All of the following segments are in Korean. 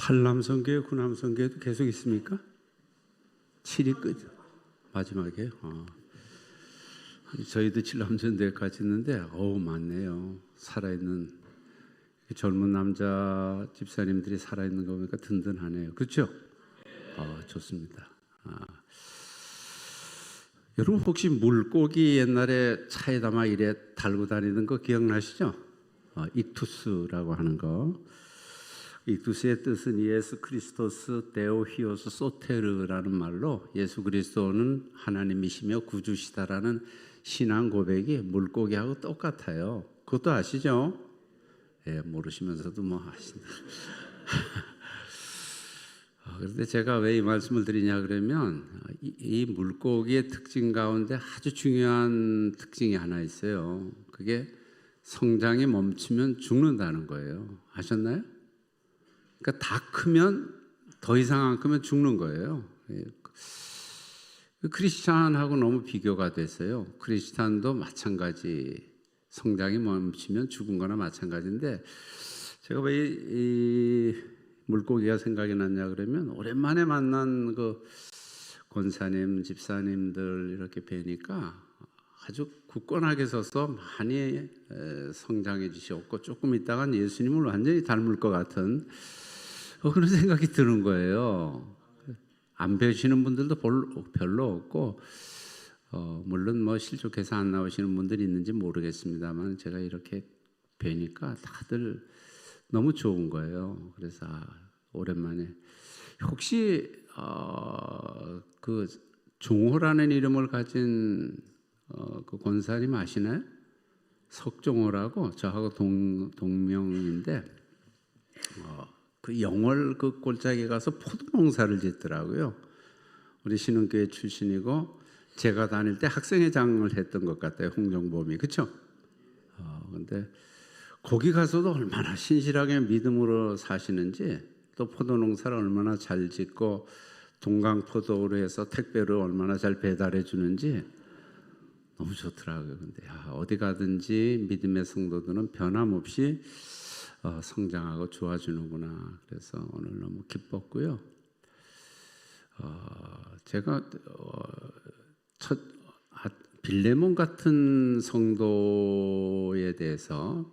한남성교회, 구남성교회도 계속 있습니까? 7위 끝 마지막이에요. 저희도 칠남전대까지 있는데 많네요. 살아있는 젊은 남자 집사님들이 살아있는 거 보니까 든든하네요. 그렇죠? 좋습니다. 여러분 혹시 물고기 옛날에 차에 담아 이래 달고 다니는 거 기억나시죠? 익투스라고 하는 거. 익투스의 뜻은 예수 크리스토스 데오히오스 소테르라는 말로 예수 그리스도는 하나님이시며 구주시다라는 신앙 고백이 물고기하고 똑같아요. 그것도 아시죠? 예, 모르시면서도 뭐 아신다. 그런데 제가 왜 이 말씀을 드리냐 그러면 이 물고기의 특징 가운데 아주 중요한 특징이 하나 있어요. 그게 성장이 멈추면 죽는다는 거예요. 아셨나요? 그러니까 다 크면 더 이상 안 크면 죽는 거예요. 크리스찬하고 너무 비교가 됐어요. 크리스찬도 마찬가지, 성장이 멈추면 죽은 거나 마찬가지인데, 제가 왜 이 물고기가 생각이 났냐 그러면 오랜만에 만난 그 권사님, 집사님들 이렇게 뵈니까 아주 굳건하게 서서 많이 성장해 주셨고, 조금 있다간 예수님을 완전히 닮을 것 같은 그런 생각이 드는 거예요. 안 배우시는 분들도 별로 없고, 물론 뭐 실족해서 안 나오시는 분들이 있는지 모르겠습니다만 제가 이렇게 뵈니까 다들 너무 좋은 거예요. 그래서 오랜만에 혹시 그 종호라는 이름을 가진 그 권사님 아시나요? 석종호라고 저하고 동명인데 그 영월 그 골짜기에 가서 포도 농사를 짓더라고요. 우리 신흥교회 출신이고 제가 다닐 때 학생회장을 했던 것 같아요. 홍정범이. 그렇죠? 근데 거기 가서도 얼마나 신실하게 믿음으로 사시는지, 또 포도 농사를 얼마나 잘 짓고 동강포도로 해서 택배로 얼마나 잘 배달해 주는지 너무 좋더라고요. 근데 어디 가든지 믿음의 성도들은 변함없이 성장하고 좋아지는구나. 그래서 오늘 너무 기뻤고요. 제가 빌레몬 같은 성도에 대해서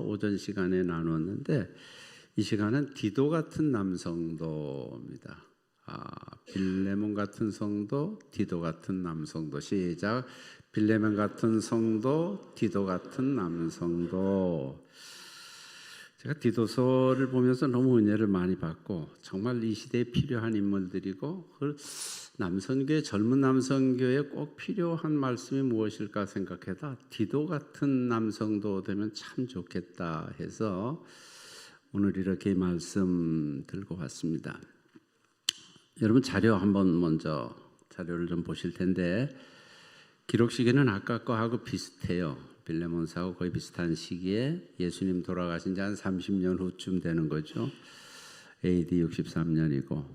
오전 시간에 나눴는데, 이 시간은 디도 같은 남성도입니다. 빌레몬 같은 성도, 디도 같은 남성도. 시작. 빌레몬 같은 성도, 디도 같은 남성도. 제가 디도서를 보면서 너무 은혜를 많이 받고, 정말 이 시대에 필요한 인물들이고, 남성교회, 젊은 남성교회에 꼭 필요한 말씀이 무엇일까 생각해다 디도 같은 남성도 되면 참 좋겠다 해서 오늘 이렇게 말씀 들고 왔습니다. 여러분 자료 한번 먼저 자료를 좀 보실 텐데, 기록 시기는 아까 거하고 비슷해요. 빌레몬사하고 거의 비슷한 시기에 예수님 돌아가신 지 한 30년 후쯤 되는 거죠. AD 63년이고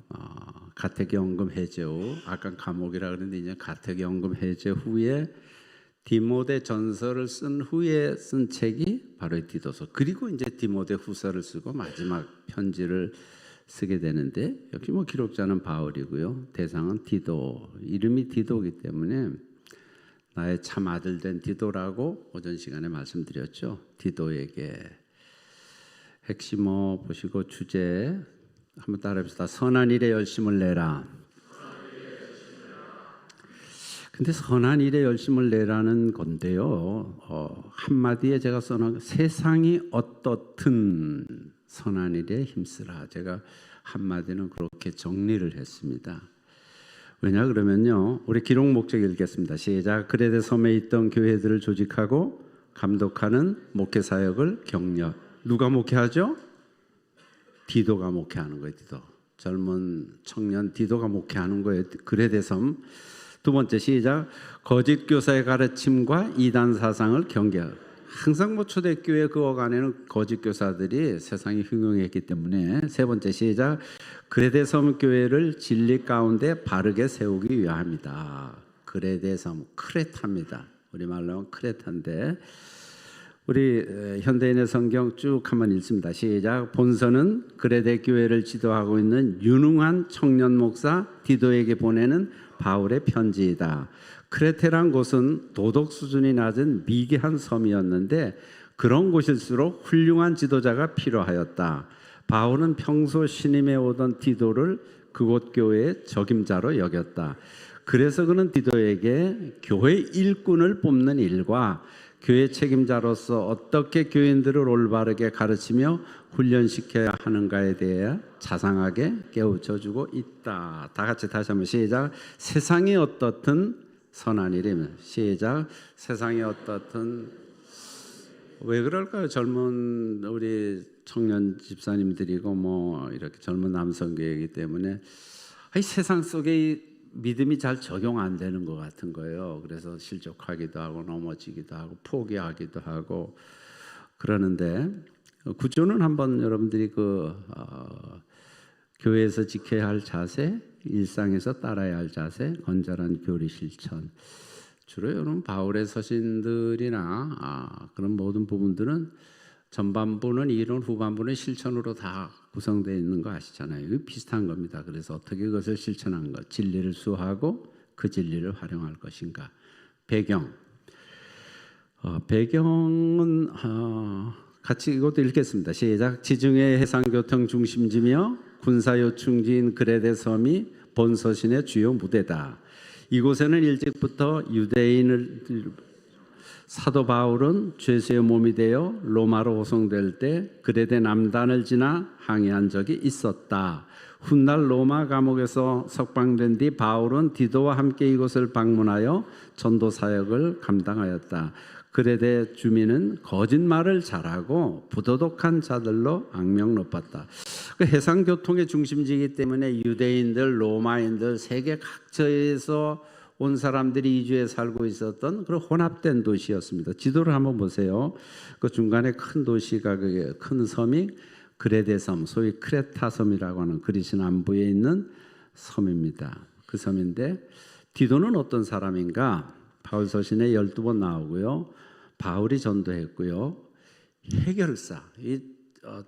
가택연금 해제 후, 아까 감옥이라 그랬는데 이제 가택연금 해제 후에 디모데 전서를 쓴 후에 쓴 책이 바로 이 디도서. 그리고 이제 디모데 후서를 쓰고 마지막 편지를 쓰게 되는데, 역시 뭐 기록자는 바울이고요. 대상은 디도. 이름이 디도이기 때문에 나의 참 아들 된 디도라고 오전 시간에 말씀드렸죠. 디도에게 핵심 보시고 주제 한번 따라해봅시다. 선한 일에 열심을 내라. 근데 선한 일에 열심을 내라는 건데요. 한마디에 제가 써놓은 세상이 어떻든 선한 일에 힘쓰라. 제가 한마디는 그렇게 정리를 했습니다. 왜냐 그러면요, 우리 기록 목적 읽겠습니다. 시작. 그레데 섬에 있던 교회들을 조직하고 감독하는 목회 사역을 격려. 누가 목회하죠? 디도가 목회하는 거예요. 디도. 젊은 청년 디도가 목회하는 거예요. 그레데 섬. 두 번째 시작. 거짓 교사의 가르침과 이단 사상을 경계하라. 항상 뭐 초대교회 그 어간에는 거짓 교사들이 세상에 흉흉했기 때문에. 세 번째 시작. 그레데 섬 교회를 진리 가운데 바르게 세우기 위함이다. 그레데 섬, 크레타입니다. 우리말로 하면 크레타인데 우리 현대인의 성경 쭉 한번 읽습니다. 시작. 본서는 그레데 교회를 지도하고 있는 유능한 청년 목사 디도에게 보내는 바울의 편지이다. 크레테란 곳은 도덕 수준이 낮은 미개한 섬이었는데 그런 곳일수록 훌륭한 지도자가 필요하였다. 바울은 평소 신임에 오던 디도를 그곳 교회의 적임자로 여겼다. 그래서 그는 디도에게 교회 일꾼을 뽑는 일과 교회 책임자로서 어떻게 교인들을 올바르게 가르치며 훈련시켜야 하는가에 대해 자상하게 깨우쳐주고 있다. 다 같이 다시 한번 시작. 세상이 어떻든 선한 일이면 시작. 세상이 어떻든 왜 그럴까요? 젊은 우리 청년 집사님들이고 뭐 이렇게 젊은 남성교회이기 때문에 세상 속에 믿음이 잘 적용 안 되는 것 같은 거예요. 그래서 실족하기도 하고 넘어지기도 하고 포기하기도 하고 그러는데 구조는 한번 여러분들이 교회에서 지켜야 할 자세, 일상에서 따라야 할 자세, 건전한 교리 실천. 주로 여러분 바울의 서신들이나 그런 모든 부분들은 전반부는 이론, 후반부는 실천으로 다 구성되어 있는 거 아시잖아요. 이거 비슷한 겁니다. 그래서 어떻게 그것을 실천한 것, 진리를 수호하고 그 진리를 활용할 것인가. 배경은 같이 이것도 읽겠습니다. 시작. 지중해 해상교통 중심지며 군사요충지인 그레데 섬이 본서신의 주요 무대다. 이곳에는 일찍부터 유대인을 사도 바울은 죄수의 몸이 되어 로마로 호송될 때 그레데 남단을 지나 항해한 적이 있었다. 훗날 로마 감옥에서 석방된 뒤 바울은 디도와 함께 이곳을 방문하여 전도 사역을 감당하였다. 그레데 주민은 거짓말을 잘하고 부도덕한 자들로 악명 높았다. 그 해상교통의 중심지이기 때문에 유대인들, 로마인들, 세계 각처에서 온 사람들이 이주해 살고 있었던 그런 혼합된 도시였습니다. 지도를 한번 보세요. 그 중간에 큰 도시가 큰 섬이 그레데 섬, 소위 크레타 섬이라고 하는 그리스 남부에 있는 섬입니다. 그 섬인데 디도는 어떤 사람인가? 바울 서신에 12번 나오고요. 바울이 전도했고요. 해결사,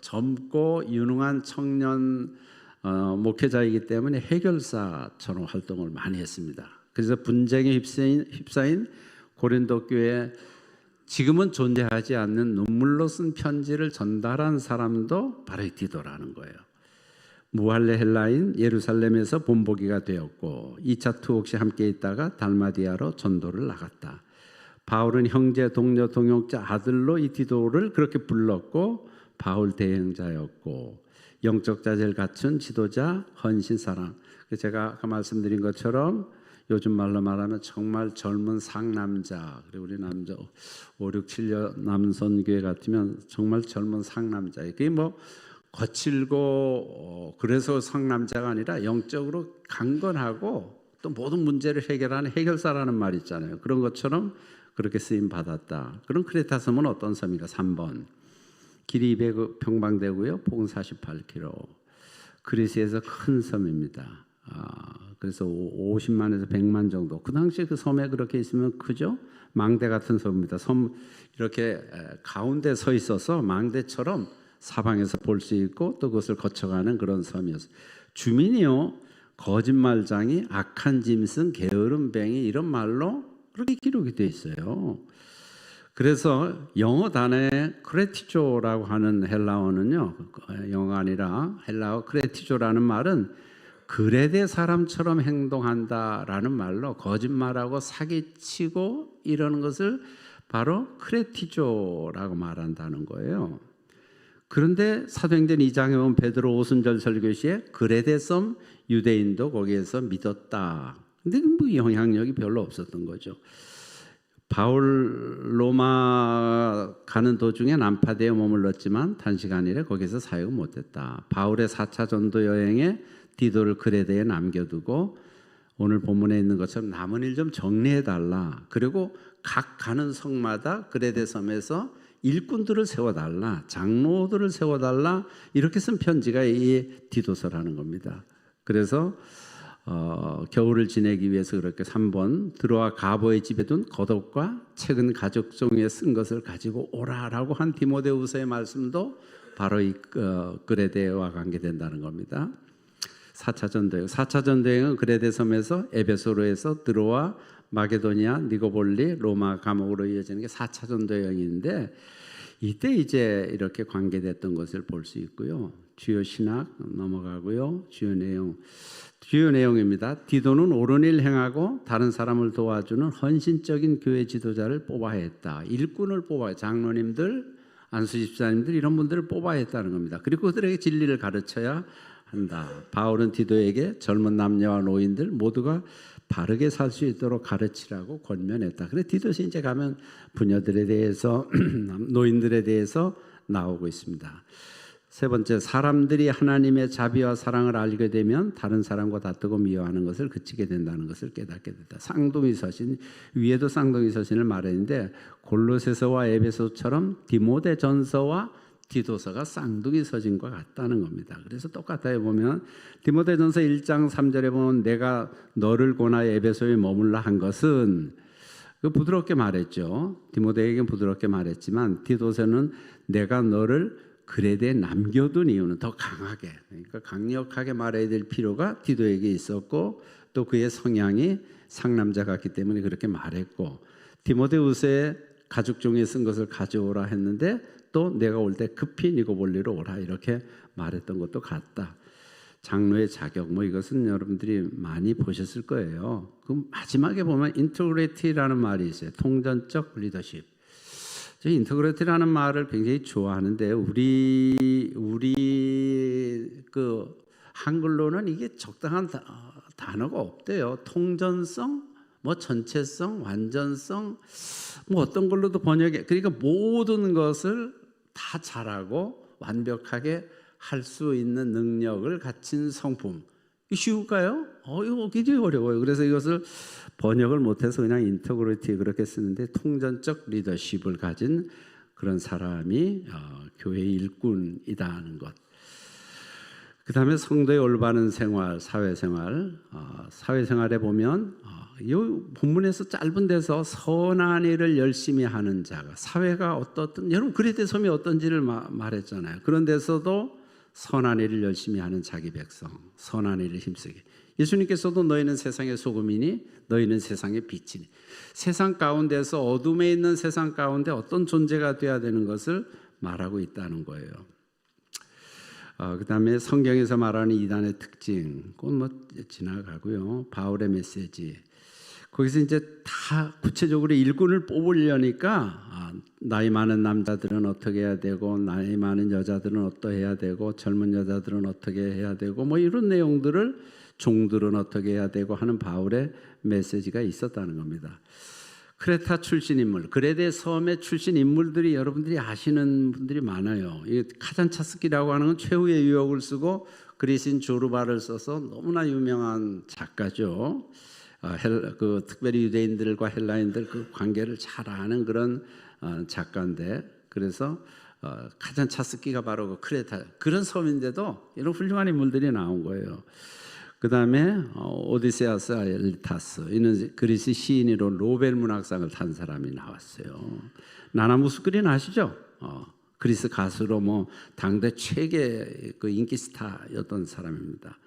젊고 유능한 청년 목회자이기 때문에 해결사처럼 활동을 많이 했습니다. 그래서 분쟁에 휩싸인 고린도 교회에 지금은 존재하지 않는 눈물로 쓴 편지를 전달한 사람도 바로 이 디도라는 거예요. 무할레 헬라인 예루살렘에서 본보기가 되었고 2차 투옥 시 함께 있다가 달마디아로 전도를 나갔다. 바울은 형제, 동료, 동역자, 아들로 이 디도를 그렇게 불렀고 바울 대행자였고 영적 자질을 갖춘 지도자, 헌신 사람. 제가 아까 말씀드린 것처럼 요즘 말로 말하면 정말 젊은 상남자. 그리고 우리 남자 5, 6, 7년 남선교회 같으면 정말 젊은 상남자. 이게 뭐 거칠고 그래서 상남자가 아니라 영적으로 강건하고 또 모든 문제를 해결하는 해결사라는 말 있잖아요. 그런 것처럼 그렇게 쓰임 받았다. 그럼 크레타 섬은 어떤 섬인가? 3번. 길이 200평방되고요. 폭은 48km. 그리스에서 큰 섬입니다. 그래서 50만에서 100만 정도. 그 당시에 그 섬에 그렇게 있으면 크죠? 망대 같은 섬입니다. 섬 이렇게 가운데 서 있어서 망대처럼 사방에서 볼 수 있고 또 그것을 거쳐가는 그런 섬이었어요. 주민이요. 거짓말장이, 악한 짐승, 게으름뱅이 이런 말로 그렇게 기록이 되어 있어요. 그래서 영어 단어에 크레티조라고 하는 헬라어는요. 영어가 아니라 헬라어 크레티조라는 말은 그레데 사람처럼 행동한다라는 말로 거짓말하고 사기치고 이러는 것을 바로 크레티조라고 말한다는 거예요. 그런데 사도행전 2장에 보면 베드로 오순절 설교 시에 그레데 섬 유대인도 거기에서 믿었다. 근데 뭐 영향력이 별로 없었던 거죠. 바울 로마 가는 도중에 난파되어 머물렀지만 단시간이래 거기서 사역을 못했다. 바울의 4차 전도 여행에 디도를 그레데에 남겨두고 오늘 본문에 있는 것처럼 남은 일 좀 정리해달라. 그리고 각 가는 성마다 그레데 섬에서 일꾼들을 세워달라. 장로들을 세워달라. 이렇게 쓴 편지가 이 디도서라는 겁니다. 그래서 겨울을 지내기 위해서 그렇게 3번 드로아 가보의 집에 둔 겉옷과 책은 가죽 종이에 쓴 것을 가지고 오라라고 한 디모데후서의 말씀도 바로 이 그레데와 관계된다는 겁니다. 4차 전도여행. 4차 전도여행은 그레데 섬에서 에베소로에서 드로아, 마게도니아, 니고볼리, 로마 감옥으로 이어지는 게 4차 전도여행인데 이때 이제 이렇게 관계됐던 것을 볼 수 있고요. 주요 신학 넘어가고요. 주요 내용입니다. 디도는 옳은 일 행하고 다른 사람을 도와주는 헌신적인 교회 지도자를 뽑아야 했다. 일꾼을 뽑아야, 장로님들, 안수 집사님들 이런 분들을 뽑아야 했다는 겁니다. 그리고 그들에게 진리를 가르쳐야 한다. 바울은 디도에게 젊은 남녀와 노인들 모두가 바르게 살 수 있도록 가르치라고 권면했다. 그래 디도서 이제 가면 부녀들에 대해서 노인들에 대해서 나오고 있습니다. 세 번째, 사람들이 하나님의 자비와 사랑을 알게 되면 다른 사람과 다투고 미워하는 것을 그치게 된다는 것을 깨닫게 된다. 쌍둥이 서신, 위에도 쌍둥이 서신을 말했는데 골로새서와 에베소처럼 디모데전서와 디도서가 쌍둥이 서신과 같다는 겁니다. 그래서 똑같아요. 보면 디모데전서 1장 3절에 보면 내가 너를 권하여 에베소에 머물라 한 것은 부드럽게 말했죠. 디모데에게는 부드럽게 말했지만 디도서는 내가 너를 그레데에 남겨둔 이유는 더 강하게, 그러니까 강력하게 말해야 될 필요가 디도에게 있었고 또 그의 성향이 상남자 같기 때문에 그렇게 말했고 디모데후서에 가죽 종이에 쓴 것을 가져오라 했는데 또 내가 올 때 급히 니고볼리로 오라 이렇게 말했던 것도 같다. 장로의 자격 이것은 여러분들이 많이 보셨을 거예요. 그 마지막에 보면 인터그레이티라는 말이 있어요. 통전적 리더십. 저희 인터그레이티라는 말을 굉장히 좋아하는데 우리 그 한글로는 이게 적당한 단어가 없대요. 통전성, 전체성, 완전성, 어떤 걸로도 번역해. 그러니까 모든 것을 다 잘하고 완벽하게 할 수 있는 능력을 갖춘 성품. 쉬울까요? 이거 굉장히 어려워요. 그래서 이것을 번역을 못해서 그냥 인터그리티 그렇게 쓰는데 통전적 리더십을 가진 그런 사람이 교회 일꾼이다는 것. 그 다음에 성도의 올바른 생활, 사회생활. 사회생활에 보면 이 본문에서 짧은 데서 선한 일을 열심히 하는 자가 사회가 어떻든 여러분 그레데 섬이 어떤지를 말했잖아요. 그런 데서도 선한 일을 열심히 하는 자기 백성, 선한 일을 힘쓰게. 예수님께서도 너희는 세상의 소금이니 너희는 세상의 빛이니. 세상 가운데서 어둠에 있는 세상 가운데 어떤 존재가 되어야 되는 것을 말하고 있다는 거예요. 그 다음에 성경에서 말하는 이단의 특징, 그건 지나가고요. 바울의 메시지. 거기서 이제 다 구체적으로 일꾼을 뽑으려니까 나이 많은 남자들은 어떻게 해야 되고 나이 많은 여자들은 어떠해야 되고 젊은 여자들은 어떻게 해야 되고 이런 내용들을 종들은 어떻게 해야 되고 하는 바울의 메시지가 있었다는 겁니다. 크레타 출신 인물, 그레데 섬의 출신 인물들이 여러분들이 아시는 분들이 많아요. 이 카잔차스키라고 하는 건 최후의 유역을 쓰고 그리스인 조르바를 써서 너무나 유명한 작가죠. 특별히 유대인들과 헬라인들 그 관계를 잘 아는 그런 작가인데 그래서 카잔차스키가 바로 그 크레타 그런 섬인데도 이런 훌륭한 인물들이 나온 거예요. 그 다음에 오디세아스 엘리타스 이는 그리스 시인으로 노벨 문학상을 탄 사람이 나왔어요. 나나무스크린 아시죠? 그리스 가수로 당대 최대 그 인기 스타였던 사람입니다.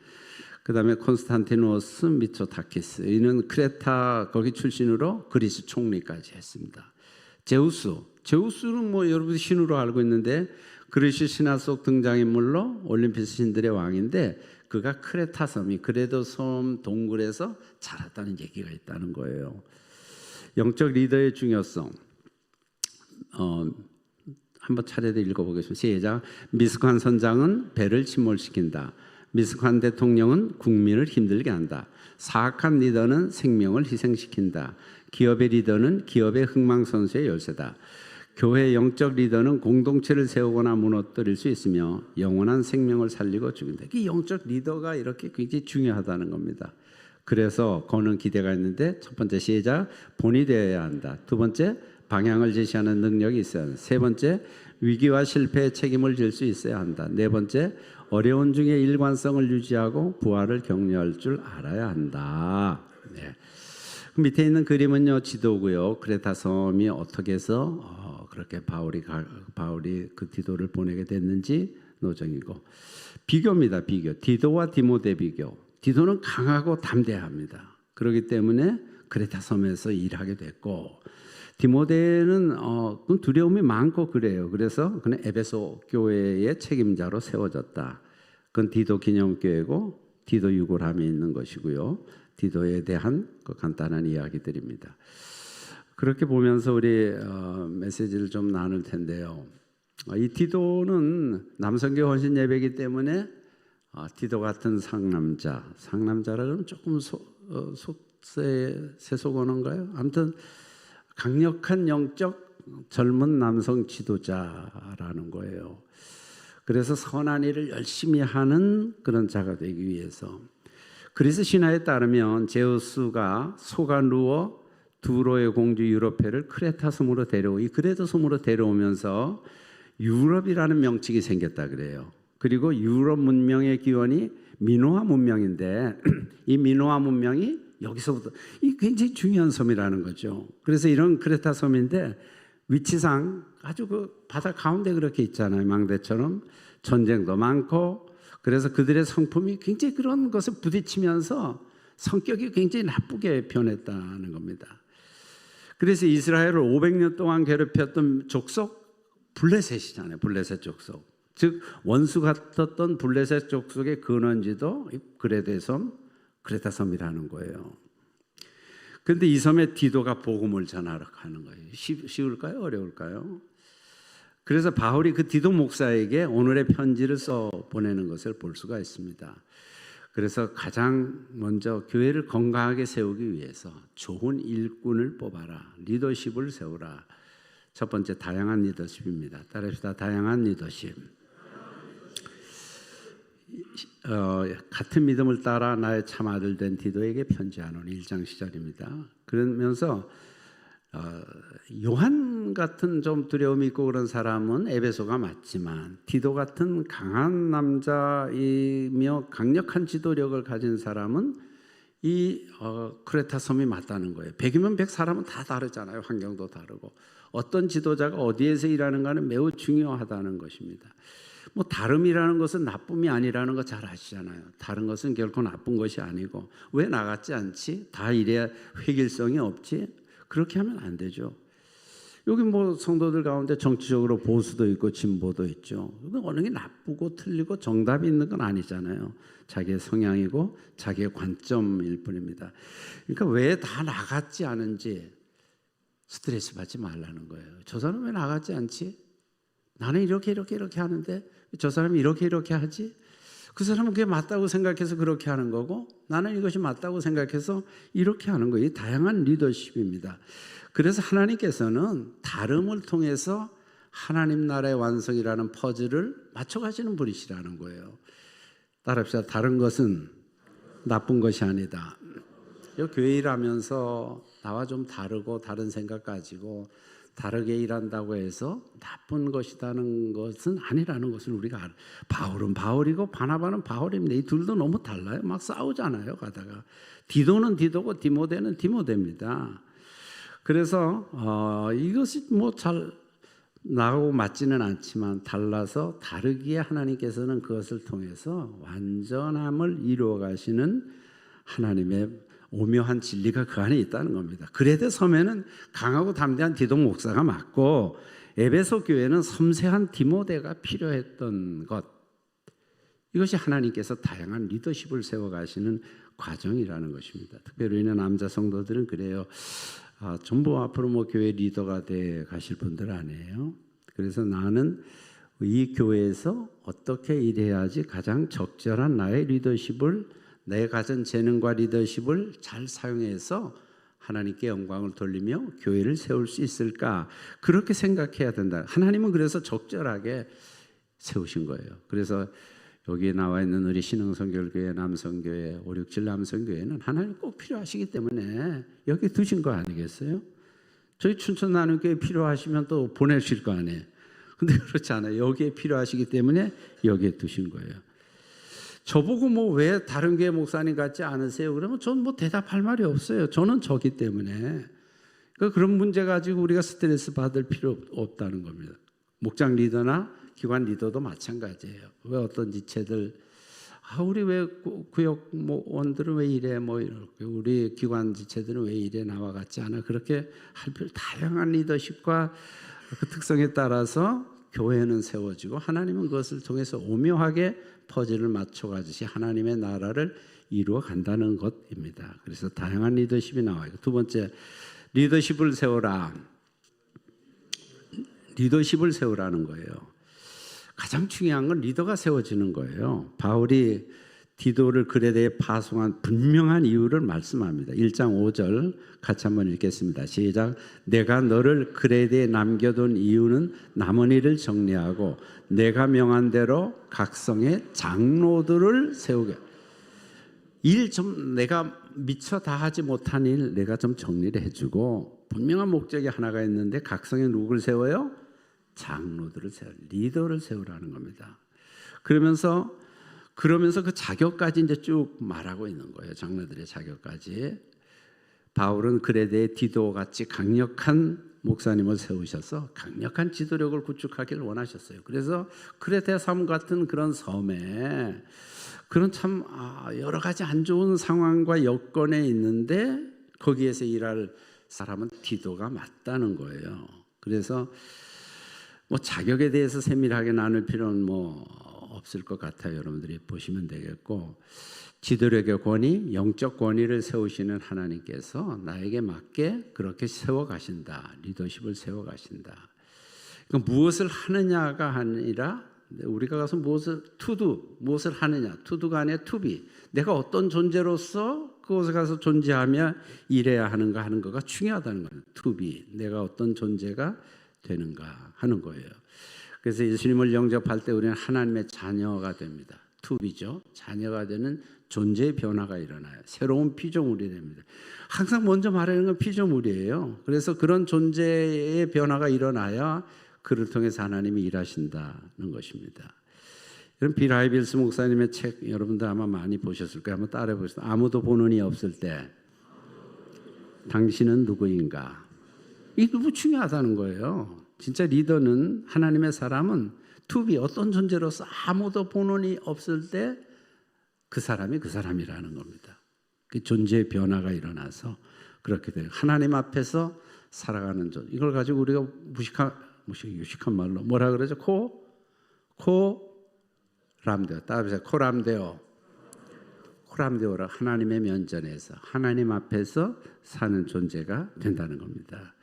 그 다음에 콘스탄티노스 미초타키스 이는 크레타 거기 출신으로 그리스 총리까지 했습니다. 제우스는 여러분이 신으로 알고 있는데 그리스 신화 속 등장인물로 올림피스 신들의 왕인데 그가 크레타 섬이 그레도 섬 동굴에서 자랐다는 얘기가 있다는 거예요. 영적 리더의 중요성 한번 차례로 읽어보겠습니다. 시작. 미숙한 선장은 배를 침몰시킨다. 미숙한 대통령은 국민을 힘들게 한다. 사악한 리더는 생명을 희생시킨다. 기업의 리더는 기업의 흥망성쇠의 열쇠다. 교회 영적 리더는 공동체를 세우거나 무너뜨릴 수 있으며 영원한 생명을 살리고 죽인다. 이 영적 리더가 이렇게 굉장히 중요하다는 겁니다. 그래서 거는 기대가 있는데 첫 번째 시작 본이 되어야 한다. 두 번째 방향을 제시하는 능력이 있어야 한다. 세 번째 위기와 실패에 책임을 질 수 있어야 한다. 네 번째, 어려운 중에 일관성을 유지하고 부활을 격려할 줄 알아야 한다. 네. 그 밑에 있는 그림은요 지도고요. 크레타 섬이 어떻게 해서 그렇게 바울이 그 디도를 보내게 됐는지 노정이고, 비교입니다. 비교. 디도와 디모데 비교. 디도는 강하고 담대합니다. 그렇기 때문에 크레타 섬에서 일하게 됐고, 디모데는 두려움이 많고 그래요. 그래서 그는 에베소 교회의 책임자로 세워졌다. 그건 디도 기념교회고 디도 유골함이 있는 것이고요. 디도에 대한 그 간단한 이야기들입니다. 그렇게 보면서 우리 메시지를 좀 나눌 텐데요. 이 디도는 남성교 헌신 예배이기 때문에 디도 같은 상남자라 그러면 조금 세속어인가요? 아무튼 강력한 영적 젊은 남성 지도자라는 거예요. 그래서 선한 일을 열심히 하는 그런 자가 되기 위해서. 그리스 신화에 따르면 제우스가 소가 누워 두로의 공주 유로페를 크레타 섬으로 이 크레타 섬으로 데려오면서 유럽이라는 명칭이 생겼다 그래요. 그리고 유럽 문명의 기원이 미노아 문명인데 이 미노아 문명이 여기서부터 이 굉장히 중요한 섬이라는 거죠. 그래서 이런 크레타 섬인데 위치상 아주 그 바다 가운데 그렇게 있잖아요. 망대처럼 전쟁도 많고, 그래서 그들의 성품이 굉장히 그런 것에 부딪히면서 성격이 굉장히 나쁘게 변했다는 겁니다. 그래서 이스라엘을 500년 동안 괴롭혔던 족속 블레셋이잖아요. 블레셋 족속. 즉 원수 같았던 블레셋 족속의 근원지도 크레타 섬이라는 거예요. 그런데 이 섬에 디도가 복음을 전하러 가는 거예요. 쉬울까요? 어려울까요? 그래서 바울이 그 디도 목사에게 오늘의 편지를 써 보내는 것을 볼 수가 있습니다. 그래서 가장 먼저 교회를 건강하게 세우기 위해서 좋은 일꾼을 뽑아라. 리더십을 세우라. 첫 번째, 다양한 리더십입니다. 따라합시다. 다양한 리더십. 같은 믿음을 따라 나의 참 아들 된 디도에게 편지하노니 1장 시절입니다. 그러면서 요한 같은 좀 두려움이 있고 그런 사람은 에베소가 맞지만 디도 같은 강한 남자이며 강력한 지도력을 가진 사람은 이 크레타 섬이 맞다는 거예요. 100이면 100 사람은 다 다르잖아요. 환경도 다르고 어떤 지도자가 어디에서 일하는가는 매우 중요하다는 것입니다. 뭐 다름이라는 것은 나쁨이 아니라는 거 잘 아시잖아요. 다른 것은 결코 나쁜 것이 아니고 왜 나같지 않지? 다 이래야 획일성이 없지? 그렇게 하면 안 되죠. 여기 뭐 성도들 가운데 정치적으로 보수도 있고 진보도 있죠. 어느 게 나쁘고 틀리고 정답이 있는 건 아니잖아요. 자기의 성향이고 자기의 관점일 뿐입니다. 그러니까 왜 다 나같지 않은지 스트레스 받지 말라는 거예요. 저 사람 왜 나같지 않지? 나는 이렇게 하는데 저 사람이 이렇게 하지? 그 사람은 그게 맞다고 생각해서 그렇게 하는 거고 나는 이것이 맞다고 생각해서 이렇게 하는 거예요. 이 다양한 리더십입니다. 그래서 하나님께서는 다름을 통해서 하나님 나라의 완성이라는 퍼즐을 맞춰가시는 분이시라는 거예요. 따라합시다. 다른 것은 나쁜 것이 아니다. 교회 일하면서 나와 좀 다르고 다른 생각 가지고 다르게 일한다고 해서 나쁜 것이라는 것은 아니라는 것을 우리가 알아요. 바울은 바울이고 바나바는 바울입니다. 이 둘도 너무 달라요. 막 싸우잖아요. 가다가 디도는 디도고 디모데는 디모데입니다. 그래서 이것이 뭐 잘 나하고 맞지는 않지만 달라서 다르기에 하나님께서는 그것을 통해서 완전함을 이루어 가시는 하나님의 오묘한 진리가 그 안에 있다는 겁니다. 그레데 섬에는 강하고 담대한 디도 목사가 맞고 에베소 교회는 섬세한 디모데가 필요했던 것, 이것이 하나님께서 다양한 리더십을 세워가시는 과정이라는 것입니다. 특별히 우리는 남자 성도들은 그래요. 전부 앞으로 뭐 교회 리더가 돼 가실 분들 아니에요. 그래서 나는 이 교회에서 어떻게 일해야지 가장 적절한 나의 리더십을, 내 가진 재능과 리더십을 잘 사용해서 하나님께 영광을 돌리며 교회를 세울 수 있을까, 그렇게 생각해야 된다. 하나님은 그래서 적절하게 세우신 거예요. 그래서 여기에 나와 있는 우리 신흥성결교회 남성교회 567 남성교회는 하나님 꼭 필요하시기 때문에 여기 두신 거 아니겠어요? 저희 춘천 나눔교회 필요하시면 또 보내실 거 아니에요. 근데 그렇지 않아요. 여기에 필요하시기 때문에 여기에 두신 거예요. 저보고 뭐 왜 다른 교회 목사님 같지 않으세요? 그러면 전 뭐 대답할 말이 없어요. 저는 저기 때문에. 그러니까 그런 문제 가지고 우리가 스트레스 받을 필요 없다는 겁니다. 목장 리더나 기관 리더도 마찬가지예요. 왜 어떤 지체들 우리 왜 구역 원들은 왜 이래 뭐 이렇게 우리 기관 지체들은 왜 이래 나와 같지 않아 그렇게 할 필요 다양한 리더십과 그 특성에 따라서 교회는 세워지고 하나님은 그것을 통해서 오묘하게 퍼즐을 맞춰가듯이 하나님의 나라를 이루어 간다는 것입니다. 그래서 다양한 리더십이 나와요. 두 번째, 리더십을 세워라. 리더십을 세우라는 거예요. 가장 중요한 건 리더가 세워지는 거예요. 바울이 디도를 그레데에 파송한 분명한 이유를 말씀합니다. 1장 5절 같이 한번 읽겠습니다. 시작. 내가 너를 그레데에 남겨둔 이유는 남은 일을 정리하고 내가 명한 대로 각성의 장로들을 세우게. 일 좀 내가 미처 다 하지 못한 일 내가 좀 정리를 해주고 분명한 목적이 하나가 있는데 각성에 누구를 세워요? 장로들을 세워, 리더를 세우라는 겁니다. 그러면서 그 자격까지 이제 쭉 말하고 있는 거예요. 장로들의 자격까지. 바울은 그레데에 디도 같이 강력한 목사님을 세우셔서 강력한 지도력을 구축하기를 원하셨어요. 그래서 그레데 섬 같은 그런 섬에 그런 참 여러 가지 안 좋은 상황과 여건에 있는데 거기에서 일할 사람은 디도가 맞다는 거예요. 그래서 뭐 자격에 대해서 세밀하게 나눌 필요는 뭐 없을 것 같아요. 여러분들이 보시면 되겠고 지도력의 권위, 영적 권위를 세우시는 하나님께서 나에게 맞게 그렇게 세워가신다. 리더십을 세워가신다. 그러니까 무엇을 하느냐가 아니라 우리가 가서 무엇을 하느냐. 투두가 아니라 투비. 내가 어떤 존재로서 그곳에 가서 존재하며 일해야 하는가 하는 거가 중요하다는 거예요. 투비. 내가 어떤 존재가 되는가 하는 거예요. 그래서 예수님을 영접할 때 우리는 하나님의 자녀가 됩니다. 투비죠. 자녀가 되는 존재의 변화가 일어나요. 새로운 피조물이 됩니다. 항상 먼저 말하는 건 피조물이에요. 그래서 그런 존재의 변화가 일어나야 그를 통해서 하나님이 일하신다는 것입니다. 이런 빌 하이빌스 목사님의 책 여러분들 아마 많이 보셨을 거예요. 한번 따라해 보세요. 아무도 보는 이 없을 때 당신은 누구인가? 이게 너무 중요하다는 거예요. 진짜 리더는 하나님의 사람은 투비 어떤 존재로서 아무도 보는 이 없을 때 그 사람이 그 사람이라는 겁니다. 그 존재의 변화가 일어나서 그렇게 돼요. 하나님 앞에서 살아가는 존재. 이걸 가지고 우리가 유식한 말로 뭐라 그러죠? 코람데오. 따라해보세요. 코람데오라 하나님의 면전에서 하나님 앞에서 사는 존재가 된다는 겁니다.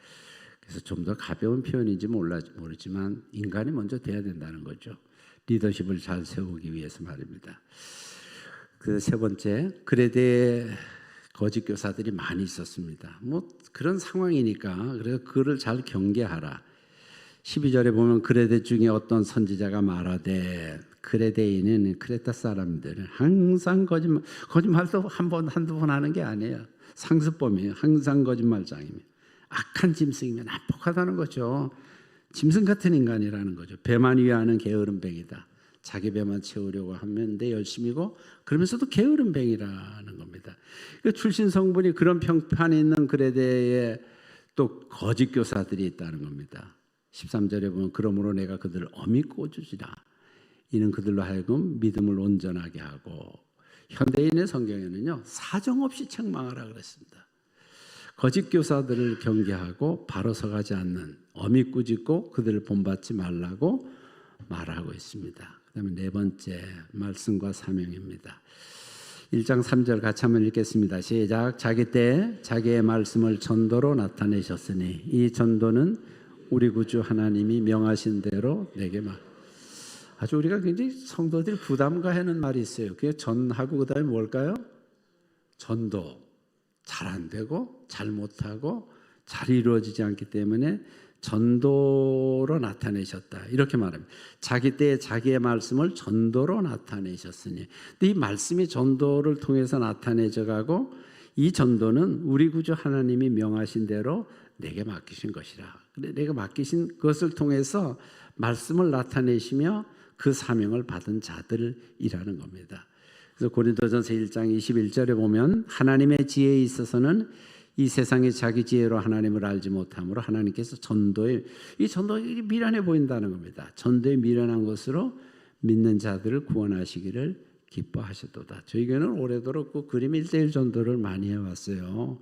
그래서 좀 더 가벼운 표현인지 모르지만 인간이 먼저 돼야 된다는 거죠. 리더십을 잘 세우기 위해서 말입니다. 그 세 번째, 그레데에 거짓 교사들이 많이 있었습니다. 뭐 그런 상황이니까 그래서 그를 잘 경계하라. 12절에 보면 그레데 중에 어떤 선지자가 말하되 그레데인은 크레타 사람들은 항상 거짓말도 한두 번 하는 게 아니에요. 상습범이에요. 항상 거짓말장입니다. 악한 짐승이면 난폭하다는 거죠. 짐승 같은 인간이라는 거죠. 배만 위하는 게으름뱅이다. 자기 배만 채우려고 하면 내 열심이고 그러면서도 게으름뱅이라는 겁니다. 그러니까 출신 성분이 그런 평판이 있는 그레데에 또 거짓 교사들이 있다는 겁니다. 13절에 보면 그러므로 내가 그들을 엄히 꼬주지라. 이는 그들로 하여금 믿음을 온전하게 하고 현대인의 성경에는요 사정없이 책망하라 그랬습니다. 거짓 교사들을 경계하고 바로 서가지 않는 엄히 꾸짖고 그들을 본받지 말라고 말하고 있습니다. 그 다음에 네 번째 말씀과 사명입니다. 1장 3절 같이 한번 읽겠습니다. 시작. 자기 때에 자기의 말씀을 전도로 나타내셨으니 이 전도는 우리 구주 하나님이 명하신 대로 내게 아주 우리가 굉장히 성도들이 부담가 하는 말이 있어요. 그게 전하고 그 다음에 뭘까요? 전도. 잘 안 되고 잘 못하고 잘 이루어지지 않기 때문에 전도로 나타내셨다. 이렇게 말합니다. 자기 때에 자기의 말씀을 전도로 나타내셨으니. 근데 이 말씀이 전도를 통해서 나타내져 가고 이 전도는 우리 구주 하나님이 명하신 대로 내게 맡기신 것이라. 내가 맡기신 것을 통해서 말씀을 나타내시며 그 사명을 받은 자들이라는 겁니다. 그래서 고린도전서 1장 21절에 보면 하나님의 지혜에 있어서는 이 세상이 자기 지혜로 하나님을 알지 못함으로 하나님께서 이 전도에 미련해 보인다는 겁니다. 전도에 미련한 것으로 믿는 자들을 구원하시기를 기뻐하셨도다. 저희 교회는 오래도록 그 그림 1:1 전도를 많이 해왔어요.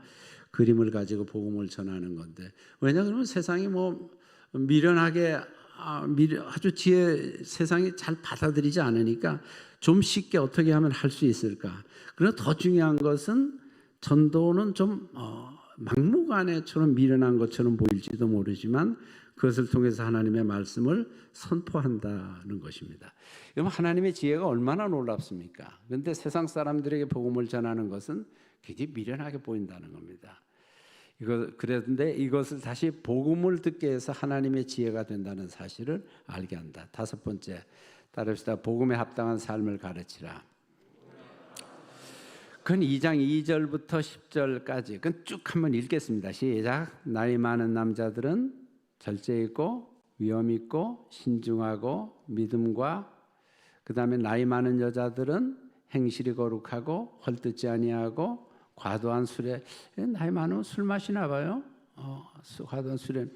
그림을 가지고 복음을 전하는 건데, 왜냐하면 세상이 뭐 미련하게 아주 세상이 잘 받아들이지 않으니까 좀 쉽게 어떻게 하면 할 수 있을까. 그러나 더 중요한 것은 전도는 좀 막무가내처럼 미련한 것처럼 보일지도 모르지만 그것을 통해서 하나님의 말씀을 선포한다는 것입니다. 여러분, 하나님의 지혜가 얼마나 놀랍습니까? 그런데 세상 사람들에게 복음을 전하는 것은 굉장히 미련하게 보인다는 겁니다. 그런데 이것을 다시 복음을 듣게 해서 하나님의 지혜가 된다는 사실을 알게 한다. 다섯 번째, 따릅시다. 복음에 합당한 삶을 가르치라. 그건 2장 2절부터 10절까지 그건 쭉 한번 읽겠습니다. 시작. 나이 많은 남자들은 절제 있고 위엄 있고 신중하고 믿음과, 그 다음에 나이 많은 여자들은 행실이 거룩하고 헐뜯지 아니하고 과도한 술에, 나이 많으면 술 마시나 봐요. 과도한 술에.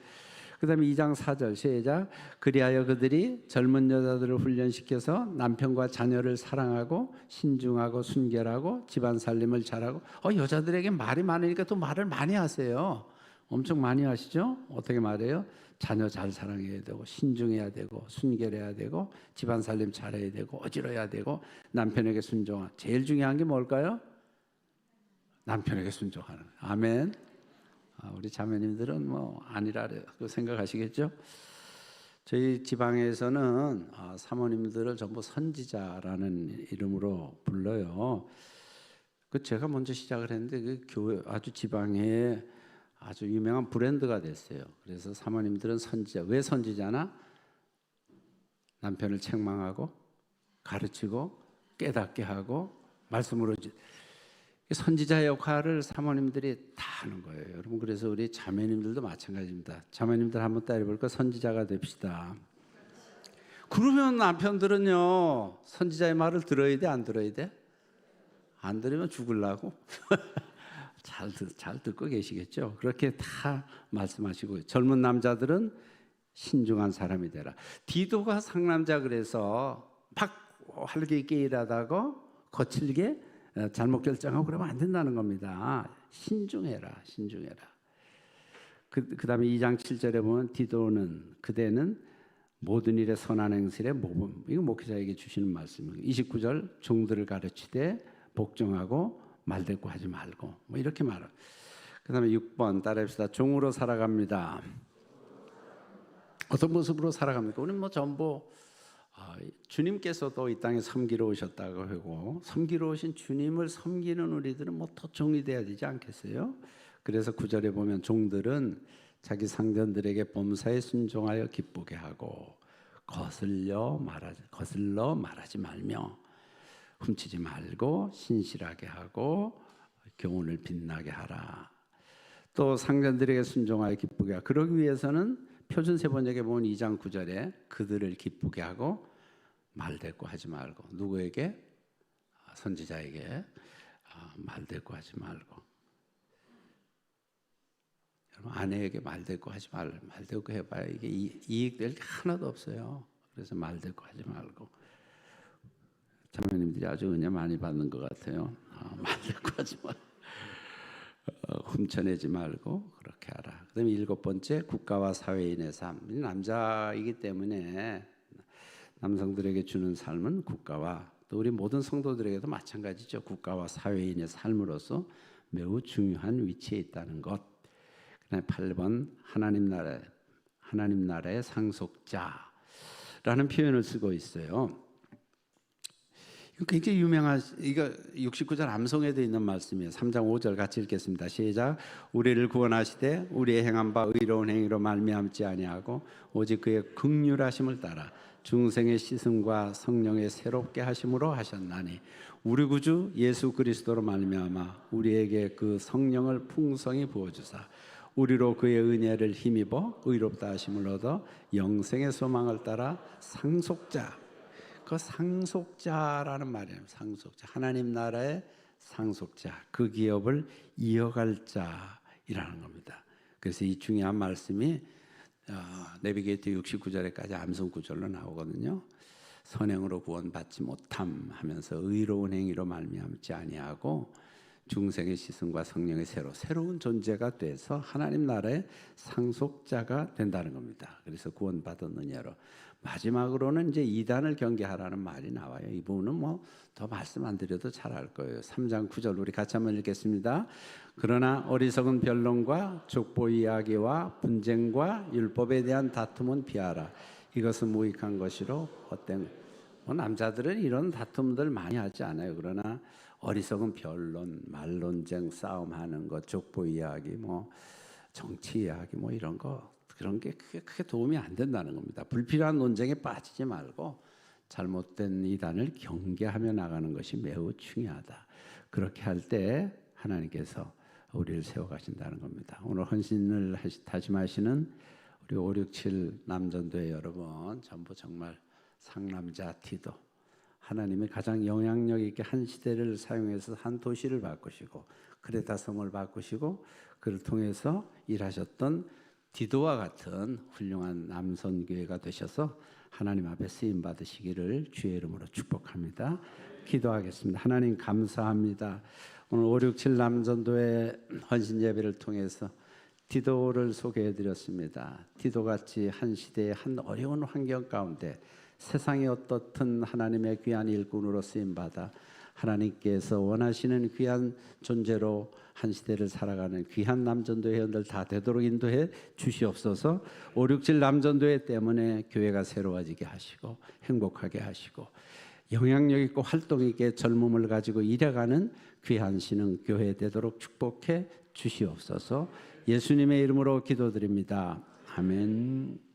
그 다음에 2장 4절 시작. 그리하여 그들이 젊은 여자들을 훈련시켜서 남편과 자녀를 사랑하고 신중하고 순결하고 집안 살림을 잘하고. 여자들에게 말이 많으니까 또 말을 많이 하세요. 엄청 많이 하시죠? 어떻게 말해요? 자녀 잘 사랑해야 되고 신중해야 되고 순결해야 되고 집안 살림 잘해야 되고 어지러야 되고 남편에게 순종한. 제일 중요한 게 뭘까요? 남편에게 순종하는. 아멘. 우리 자매님들은 뭐 아니라고 생각하시겠죠? 저희 지방에서는 사모님들을 전부 선지자라는 이름으로 불러요. 제가 먼저 시작을 했는데 그 교회 아주 지방에 아주 유명한 브랜드가 됐어요. 그래서 사모님들은 선지자. 왜 선지자나? 남편을 책망하고 가르치고 깨닫게 하고 말씀으로. 선지자 역할을 사모님들이 다 하는 거예요. 여러분, 그래서 우리 자매님들도 마찬가지입니다. 자매님들 한번 따라해볼까? 선지자가 됩시다. 그러면 남편들은요, 선지자의 말을 들어야 돼, 안 들어야 돼? 안 들으면 죽으려고. 잘 듣고 계시겠죠? 그렇게 다 말씀하시고, 젊은 남자들은 신중한 사람이 되라. 디도가 상남자, 그래서 막 활기 있게 일하다가 거칠게 잘못 결정하고 그러면 안 된다는 겁니다. 신중해라. 그 다음에 2장 7절에 보면 디도는, 그대는 모든 일에 선한 행실에 모범. 이거 목회자에게 주시는 말씀이에요. 29절 종들을 가르치되 복종하고 말대꾸하지 말고, 뭐 이렇게 말해요. 그 다음에 6번 따라합시다. 종으로 살아갑니다. 어떤 모습으로 살아갑니까? 우리는 뭐 전부 주님께서도 이 땅에 섬기러 오셨다고 하고, 섬기러 오신 주님을 섬기는 우리들은 뭐 더 종이 돼야 되지 않겠어요? 그래서 9절에 보면 종들은 자기 상전들에게 범사에 순종하여 기쁘게 하고 거슬러 말하지 말며 훔치지 말고 신실하게 하고 교훈을 빛나게 하라. 또 상전들에게 순종하여 기쁘게 하고, 그러기 위해서는 표준세 번역에 보면 2장 9절에 그들을 기쁘게 하고 말대꾸하지 말고. 누구에게? 선지자에게 말대꾸하지 말고. 여러분, 아내에게 말대꾸하지 말고. 말대꾸 해봐야 이게 이익될 게 하나도 없어요. 그래서 말대꾸하지 말고. 자매님들이 아주 은혜 많이 받는 것 같아요. 말대꾸하지 말고. 훔쳐내지 말고 그렇게 하라. 그다음에 7번째, 국가와 사회인의 삶. 남자이기 때문에 남성들에게 주는 삶은 국가와, 또 우리 모든 성도들에게도 마찬가지죠. 국가와 사회인의 삶으로서 매우 중요한 위치에 있다는 것. 그다음에 8번 하나님 나라의 상속자라는 표현을 쓰고 있어요. 굉장히 유명한, 이거 69절 암송에도 있는 말씀이에요. 3장 5절 같이 읽겠습니다. 시작. 우리를 구원하시되 우리의 행한 바 의로운 행위로 말미암지 아니하고 오직 그의 긍휼하심을 따라 중생의 씻음과 성령의 새롭게 하심으로 하셨나니 우리 구주 예수 그리스도로 말미암아 우리에게 그 성령을 풍성히 부어주사 우리로 그의 은혜를 힘입어 의롭다 하심을 얻어 영생의 소망을 따라 상속자. 그 상속자라는 말이에요. 상속자. 하나님 나라의 상속자. 그 기업을 이어갈 자이라는 겁니다. 그래서 이 중요한 말씀이 내비게이터 69절에까지 암송 구절로 나오거든요. 선행으로 구원받지 못함 하면서 의로운 행위로 말미암지 아니하고 중생의 시선과 성령의 새로운 존재가 돼서 하나님 나라의 상속자가 된다는 겁니다. 그래서 구원받은 은혜로 마지막으로는 이제 이단을 경계하라는 말이 나와요. 이 부분은 뭐 더 말씀 안 드려도 잘 알 거예요. 3장 9절 우리 같이 한번 읽겠습니다. 그러나 어리석은 변론과 족보 이야기와 분쟁과 율법에 대한 다툼은 피하라. 이것은 무익한 것이로 헛된 남자들은 이런 다툼들 많이 하지 않아요. 그러나 어리석은 변론, 말논쟁, 싸움하는 것, 족보 이야기, 뭐 정치 이야기, 뭐 이런 거 그런 게 크게 도움이 안 된다는 겁니다. 불필요한 논쟁에 빠지지 말고 잘못된 이단을 경계하며 나가는 것이 매우 중요하다. 그렇게 할 때 하나님께서 우리를 세워가신다는 겁니다. 오늘 헌신을 다짐하시는 우리 5, 6, 7 남전도회 여러분 전부 정말 상남자 티도 하나님이 가장 영향력 있게 한 시대를 사용해서 한 도시를 바꾸시고 크레타 섬을 바꾸시고 그를 통해서 일하셨던 디도와 같은 훌륭한 남선교회가 되셔서 하나님 앞에 쓰임 받으시기를 주의 이름으로 축복합니다. 기도하겠습니다. 하나님 감사합니다. 오늘 5, 6, 7 남전도의 헌신 예배를 통해서 디도를 소개해 드렸습니다. 디도같이 한 시대의 한 어려운 환경 가운데 세상에 어떻든 하나님의 귀한 일꾼으로 쓰임받아 하나님께서 원하시는 귀한 존재로 한 시대를 살아가는 귀한 남전도회 회원들 다 되도록 인도해 주시옵소서. 5, 6, 7 남전도회 때문에 교회가 새로워지게 하시고 행복하게 하시고 영향력 있고 활동 있게 젊음을 가지고 일해가는 귀한 신흥 교회 되도록 축복해 주시옵소서. 예수님의 이름으로 기도드립니다. 아멘.